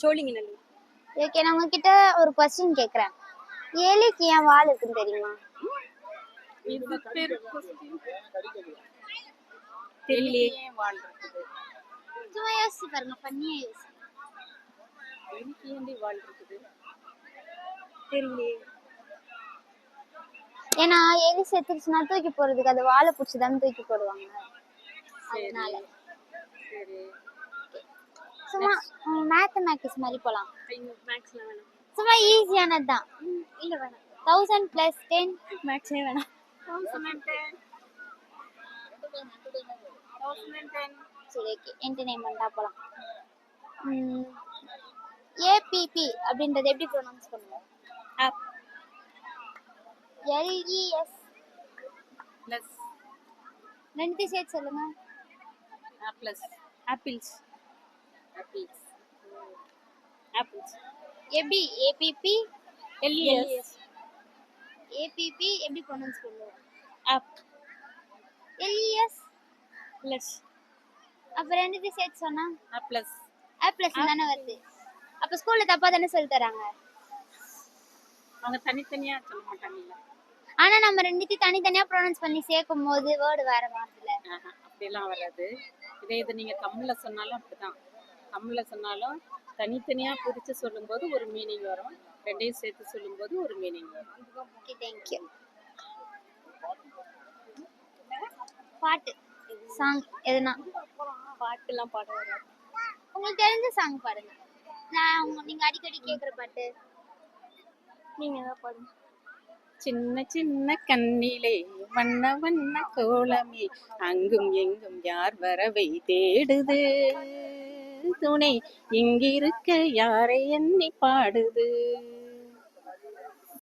Sholinganallur. Okay, நான் உங்ககிட்ட ஒரு கொஸ்டின் கேக்குறேன். எலிக்கு ஏன் வால் இருக்குன்னு தெரியுமா? தெரியலையே. வால் இருக்குது. சும்மா யோசிச்சு பாருங்க, பண்ணியே யோசி. எலிக்கு ஏண்டி வால் இருக்குது? தெரியலையே. ஏன்னா எலி செத்துருச்சுன்னா தூக்கி போறதுக்கு அது வாழை பிடிச்சிதான் தூக்கி போடுவாங்க, அதனால. சரி, சும்மா மேத்தமேட்டிக்ஸ் மாதிரி போலாம். மேக்ஸ்ல வேணாம். சும்மா ஈஸியானதுதான். இல்ல வேணாம். 1000 + 10 மேக்ஸே வேணாம். 1010. சரி, ஓகே, என்டர்டைன்மெண்டா போலாம். ஏபிபி அப்படின்றது எப்படி ப்ரொனவுன்ஸ் பண்ணுவோம்? ஆப். LES. பிளஸ் ரெண்டுத்தையும் சேர்த்து சொல்லுங்க. Plus apples. ஆப்பிள்ஸ். ஆப்பிள்ஸ். எப்படி ஏபிபி LES. ஏபிபி எப்படி ப்ரொனவுன்ஸ் பண்ணுவோம்? ஆப். LES plus. அப்ப ரெண்டுத்தையும் சேர்த்து சொன்னா பிளஸ் பிளஸ் தானே வருது. அப்ப ஸ்கூல்ல தப்பா தானே சொல்லி தராங்க. அவங்க தனித்தனியா சொல்ல மாட்டாங்கல்ல. ஆனா நம்ம ரெண்டுத்தையும் தனித்தனியா ப்ரொனவுன்ஸ் பண்ணி சேர்க்கும் போது வேர்டு வேற மாறுதுல. அப்படியெல்லாம் வராது. இது நீங்க தமிழ்ல சொன்னாலும் அப்படிதான். தமிழ்ல சொன்னாலும் தனித்தனியா பிரிச்சு சொல்லும்போது ஒரு மீனிங் வரும், ரெண்டையும் சேர்த்து சொல்லும்போது ஒரு மீனிங் வரும். Okay, thank you. பாட்டு சாங் எதுனா? பாட்டுலாம் பாட வராது. உங்களுக்கு தெரிஞ்ச சாங் பாடுங்க. நீங்க அடிக்கடி கேக்குற பாட்டு. நீங்க ஏதாவது பாடுங்க. சின்ன சின்ன கண்ணிலே வண்ண வண்ண கோலமே, அங்கும் எங்கும் யார் வரவை தேடுது, துணை இங்கிருக்க யாரை எண்ணி பாடுது.